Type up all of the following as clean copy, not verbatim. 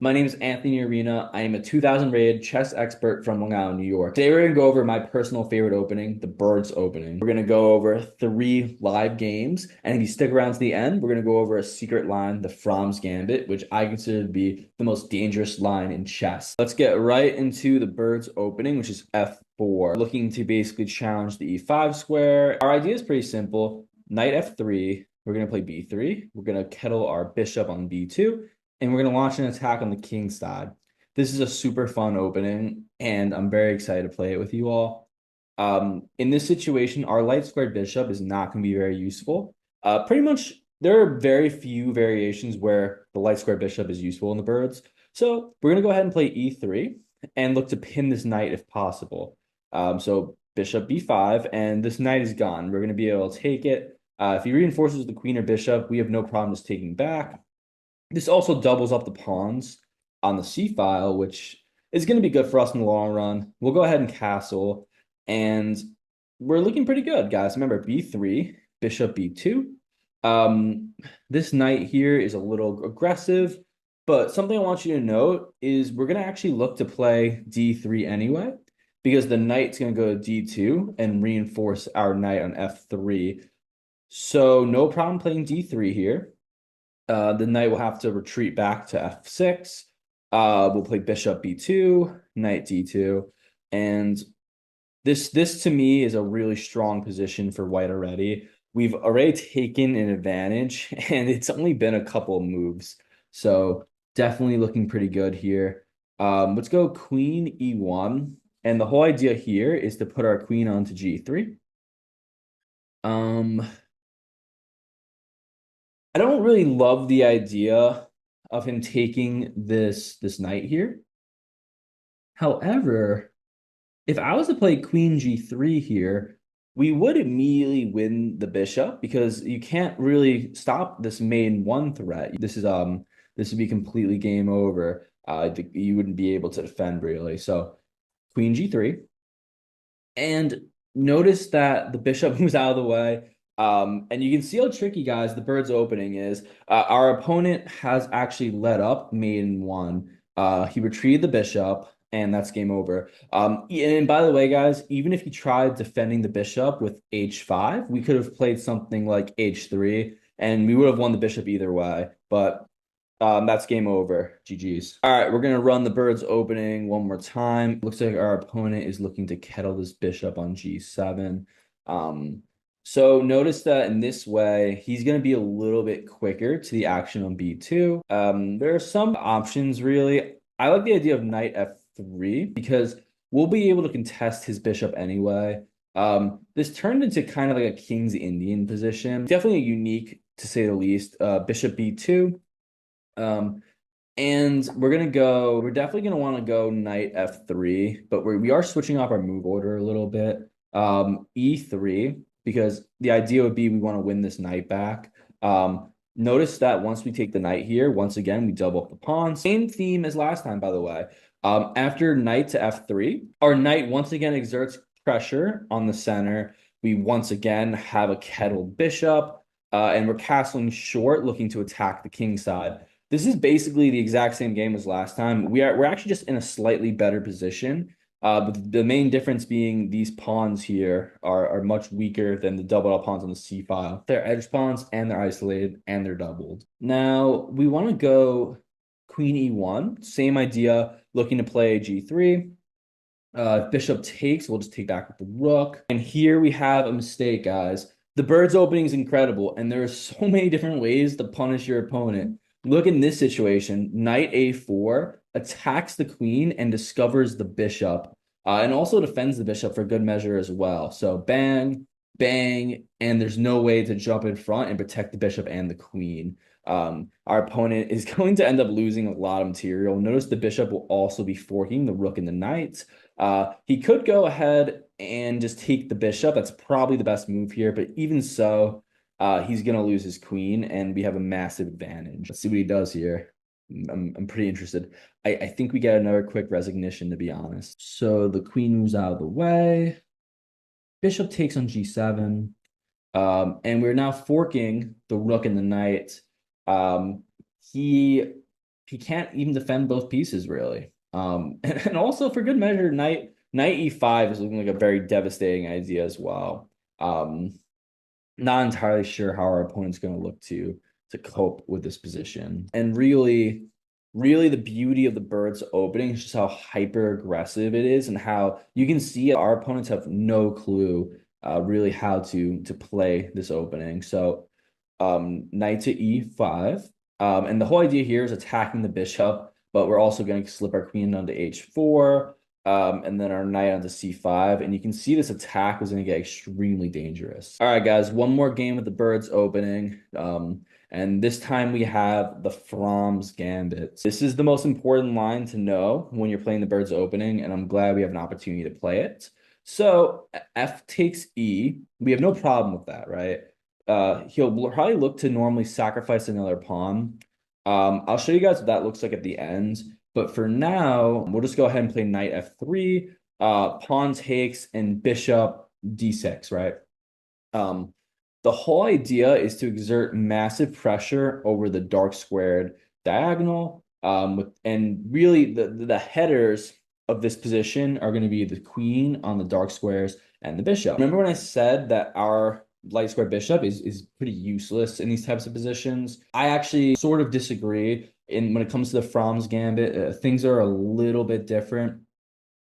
My name is Anthony Arena. I am a 2000 rated chess expert from Long Island, New York. Today we're going to go over my personal favorite opening, the Birds opening. We're going to go over 3 live games, and if you stick around to the end, we're going to go over a secret line, the Froms Gambit, which I consider to be the most dangerous line in chess. Let's get right into the Birds opening, which is f4, looking to basically challenge the e5 square. Our idea is pretty simple. Knight f3, we're going to play b3. We're going to kettle our bishop on b2, and we're going to launch an attack on the king side. This is a super fun opening, and I'm very excited to play it with you all. In this situation, our light squared bishop is not going to be very useful. Pretty much, there are very few variations where the light squared bishop is useful in the birds. So we're going to go ahead and play e3 and look to pin this knight if possible. So bishop b5, and this knight is gone. We're going to be able to take it. If he reinforces the queen or bishop, we have no problem just taking back. This also doubles up the pawns on the c file, which is going to be good for us in the long run. We'll go ahead and castle, and we're looking pretty good, guys. Remember, b3, bishop b2. This knight here is a little aggressive, but something I want you to note is we're going to actually look to play d3 anyway, because the knight's going to go to d2 and reinforce our knight on f3. So no problem playing d3 here. The knight will have to retreat back to f6. We'll play bishop b2, knight d2, and this to me is a really strong position for white already. We've already taken an advantage, and it's only been a couple of moves, so definitely looking pretty good here. Let's go queen e1, and the whole idea here is to put our queen onto g3. I don't really love the idea of him taking this knight here. However, if I was to play queen g3 here, we would immediately win the bishop because you can't really stop this main one threat. This would be completely game over. You wouldn't be able to defend really. So queen g3. And notice that the bishop moves out of the way. And you can see how tricky, guys, the bird's opening is. Our opponent has actually let up maiden one. He retreated the bishop, and that's game over. And by the way, guys, even if he tried defending the bishop with h5, we could have played something like h3, and we would have won the bishop either way. But that's game over. GG's. All right, we're gonna run the bird's opening one more time. Looks like our opponent is looking to kettle this bishop on g7. So notice that in this way, he's gonna be a little bit quicker to the action on b2. There are some options really. I like the idea of knight f3 because we'll be able to contest his bishop anyway. This turned into kind of like a King's Indian position. Definitely unique to say the least. Bishop b2. And we're definitely gonna want to go knight f3, but we are switching off our move order a little bit. E3, because the idea would be we want to win this knight back. Notice that once we take the knight here, once again, we double up the pawn. Same theme as last time, by the way. After knight to f3, our knight once again exerts pressure on the center. We once again have a kettled bishop, and we're castling short, looking to attack the king side. This is basically the exact same game as last time. We're actually just in a slightly better position. But the main difference being these pawns here are much weaker than the doubled up pawns on the c file. They're edge pawns and they're isolated and they're doubled. Now we want to go queen e1. Same idea, looking to play g3. If bishop takes, we'll just take back with the rook. And here we have a mistake, guys. The bird's opening is incredible, and there are so many different ways to punish your opponent. Look in this situation, knight a4 attacks the queen and discovers the bishop, and also defends the bishop for good measure as well. So bang, bang, and there's no way to jump in front and protect the bishop and the queen. Our opponent is going to end up losing a lot of material. Notice the bishop will also be forking the rook and the knight. He could go ahead and just take the bishop. That's probably the best move here, but even so, he's gonna lose his queen, and we have a massive advantage. Let's see what he does here. I'm pretty interested. I think we get another quick resignation, to be honest. So the queen moves out of the way. Bishop takes on g7. And we're now forking the rook and the knight. He he can't even defend both pieces really. And also for good measure, knight e5 is looking like a very devastating idea as well. Not entirely sure how our opponent's going to look to cope with this position. And really the beauty of the bird's opening is just how hyper aggressive it is and how you can see our opponents have no clue really how to play this opening. So knight to e5. And the whole idea here is attacking the bishop, but we're also going to slip our queen onto h4, and then our knight onto c5. And you can see this attack is going to get extremely dangerous. All right, guys, one more game with the birds opening. And this time we have the Froms Gambit. This is the most important line to know when you're playing the birds opening, and I'm glad we have an opportunity to play it. So f takes e. We have no problem with that, right? He'll probably look to normally sacrifice another pawn. I'll show you guys what that looks like at the end. But for now, we'll just go ahead and play knight f3, pawn takes, and bishop d6, right? The whole idea is to exert massive pressure over the dark squared diagonal. And really the headers of this position are going to be the queen on the dark squares and the bishop. Remember when I said that our light square bishop is pretty useless in these types of positions? I actually sort of disagree. When it comes to the Froms Gambit, things are a little bit different.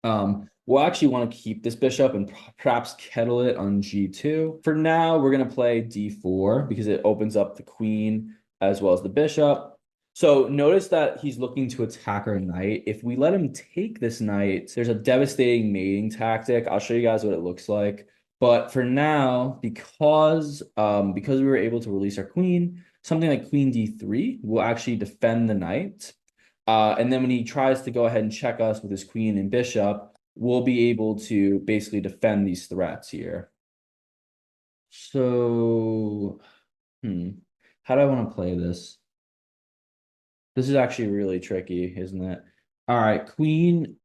We'll actually want to keep this bishop and perhaps kettle it on g2. For now, we're going to play d4 because it opens up the queen as well as the bishop. So notice that he's looking to attack our knight. If we let him take this knight, there's a devastating mating tactic. I'll show you guys what it looks like. But for now, because we were able to release our queen, something like queen d3 will actually defend the knight. And then when he tries to go ahead and check us with his queen and bishop, we'll be able to basically defend these threats here. So, how do I want to play this? This is actually really tricky, isn't it? All right, queen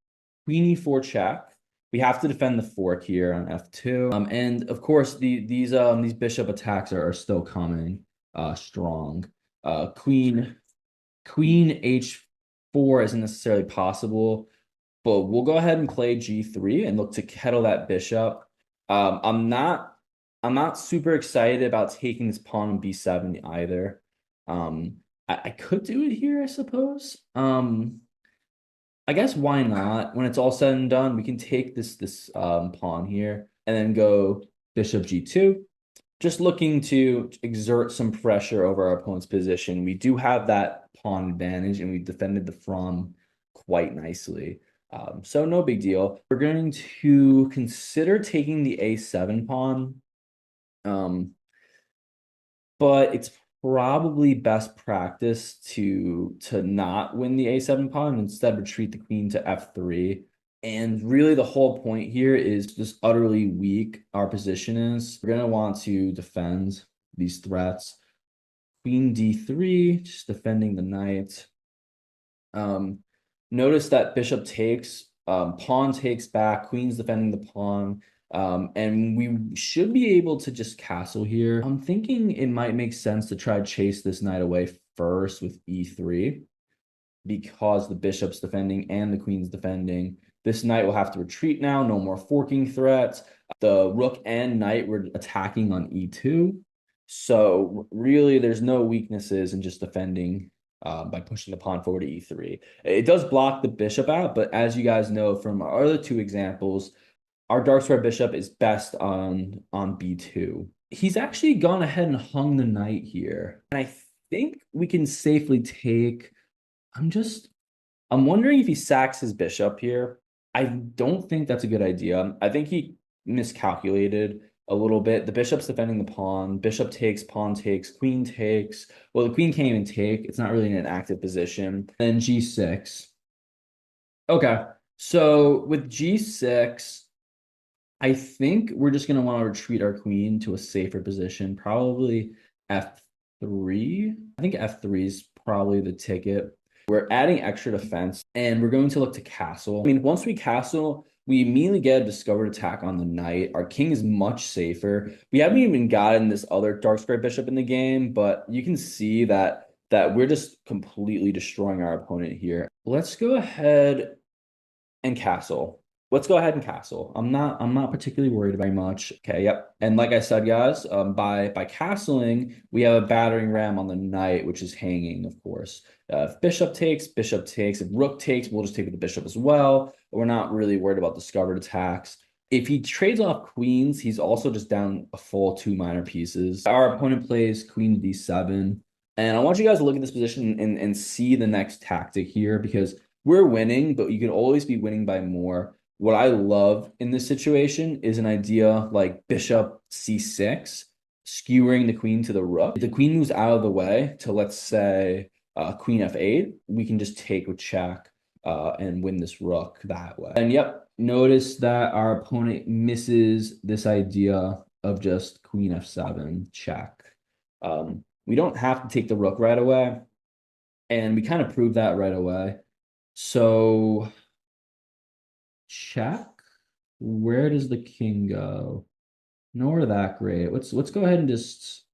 e4 check. We have to defend the fork here on f2. And of course, these bishop attacks are still coming strong. Queen h4 isn't necessarily possible, but we'll go ahead and play g3 and look to kettle that bishop. I'm not super excited about taking this pawn on b7 either. I could do it here, I suppose. I guess why not? When it's all said and done, we can take this pawn here and then go bishop g2. Just looking to exert some pressure over our opponent's position. We do have that pawn advantage, and we defended the From quite nicely. So no big deal. We're going to consider taking the a7 pawn. But it's probably best practice to not win the a7 pawn and instead retreat the queen to f3. And really the whole point here is just utterly weak our position is. We're going to want to defend these threats. Queen d3, just defending the knight. Notice that bishop takes, pawn takes back, queen's defending the pawn. And we should be able to just castle here. I'm thinking it might make sense to try to chase this knight away first with e3 because the bishop's defending and the queen's defending. This knight will have to retreat now, no more forking threats. The rook and knight were attacking on e2. So really there's no weaknesses in just defending by pushing the pawn forward to e3. It does block the bishop out, but as you guys know from our other two examples, our dark square bishop is best on b2. He's actually gone ahead and hung the knight here. And I think we can safely take... I'm wondering if he sacks his bishop here. I don't think that's a good idea. I think he miscalculated a little bit. The bishop's defending the pawn. Bishop takes, pawn takes, queen takes. Well, the queen can't even take. It's not really in an active position. Then g6. Okay, so with g6... I think we're just going to want to retreat our queen to a safer position, probably f3. I think f3 is probably the ticket. We're adding extra defense, and we're going to look to castle. I mean, once we castle, we immediately get a discovered attack on the knight. Our king is much safer. We haven't even gotten this other dark square bishop in the game, but you can see that that we're just completely destroying our opponent here. Let's go ahead and castle. Let's go ahead and castle. I'm not particularly worried very much. Okay, yep. And like I said, guys, by castling, we have a battering ram on the knight, which is hanging, of course. If bishop takes, bishop takes. If rook takes, we'll just take with the bishop as well. We're not really worried about discovered attacks. If he trades off queens, he's also just down a full 2 minor pieces. Our opponent plays queen d7. And I want you guys to look at this position and see the next tactic here, because we're winning, but you can always be winning by more. What I love in this situation is an idea like bishop c6, skewering the queen to the rook. If the queen moves out of the way to, let's say, queen f8, we can just take with check and win this rook that way. And yep, notice that our opponent misses this idea of just queen f7, check. We don't have to take the rook right away, and we kind of proved that right away. So check. Where does the king go? Nowhere that great. Let's go ahead and just.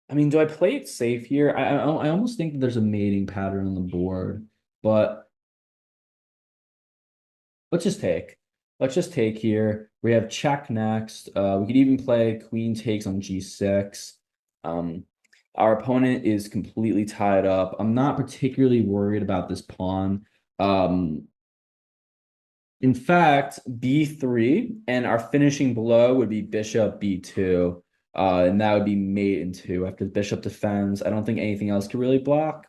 I mean, do I play it safe here? I almost think that there's a mating pattern on the board, but let's just take. Let's just take here. We have check next. We could even play queen takes on g6. Our opponent is completely tied up. I'm not particularly worried about this pawn. In fact, b3, and our finishing blow would be bishop b2, and that would be mate in 2 after the bishop defends. I don't think anything else could really block.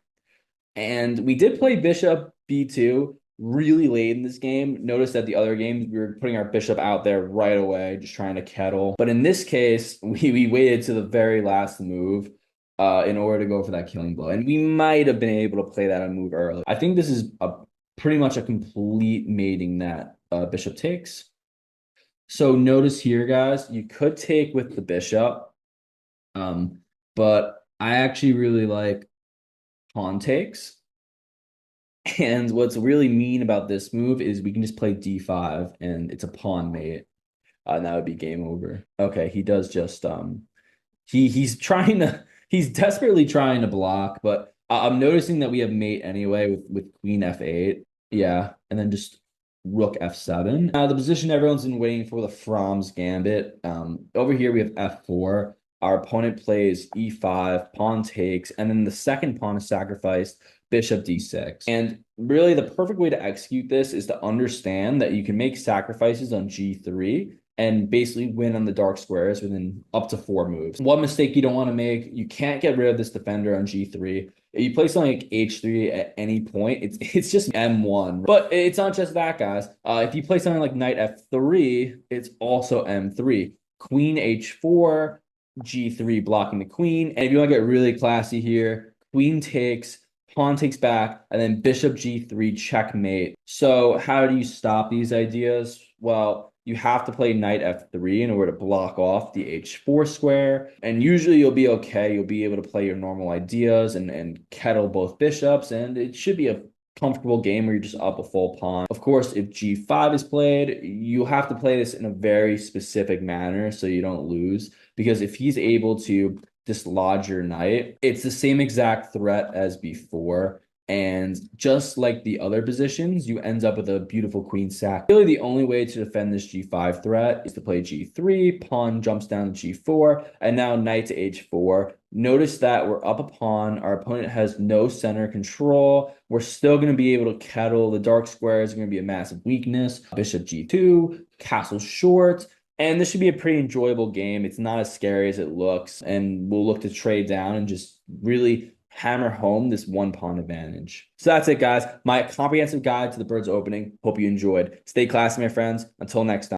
And we did play bishop b2 really late in this game. Notice that the other games, we were putting our bishop out there right away, just trying to kettle. But in this case, we waited to the very last move in order to go for that killing blow. And we might have been able to play that move early. I think this is pretty much a complete mating net. Bishop takes. So notice here, guys, you could take with the bishop. But I actually really like pawn takes. And what's really mean about this move is we can just play d5 and it's a pawn mate. And that would be game over. Okay, he does just he's desperately trying to block, but I'm noticing that we have mate anyway with queen f8. Yeah, and then just rook f7. Now the position everyone's been waiting for, the Froms Gambit. Over here we have f4. Our opponent plays e5, pawn takes, and then the second pawn is sacrificed, bishop d6. And really the perfect way to execute this is to understand that you can make sacrifices on g3 and basically win on the dark squares within up to 4 moves. One mistake you don't want to make, you can't get rid of this defender on g3. If you play something like h3 at any point, it's just m1. But it's not just that, guys. If you play something like knight f3, it's also m3. Queen h4, g3 blocking the queen. And if you want to get really classy here, queen takes, pawn takes back, and then bishop g3 checkmate. So how do you stop these ideas? Well, you have to play knight f3 in order to block off the h4 square. And usually you'll be okay. You'll be able to play your normal ideas and kettle both bishops. And it should be a comfortable game where you're just up a full pawn. Of course, if g5 is played, you have to play this in a very specific manner so you don't lose. Because if he's able to dislodge your knight, it's the same exact threat as before. And just like the other positions, you end up with a beautiful queen sack. Really, the only way to defend this g5 threat is to play g3, pawn jumps down to g4, and now knight to h4. Notice that we're up a pawn. Our opponent has no center control. We're still going to be able to kettle. The dark squares are going to be a massive weakness. Bishop g2, castle short. And this should be a pretty enjoyable game. It's not as scary as it looks. And we'll look to trade down and just really hammer home this 1 pawn advantage. So that's it, guys. My comprehensive guide to the bird's opening. Hope you enjoyed. Stay classy, my friends. Until next time.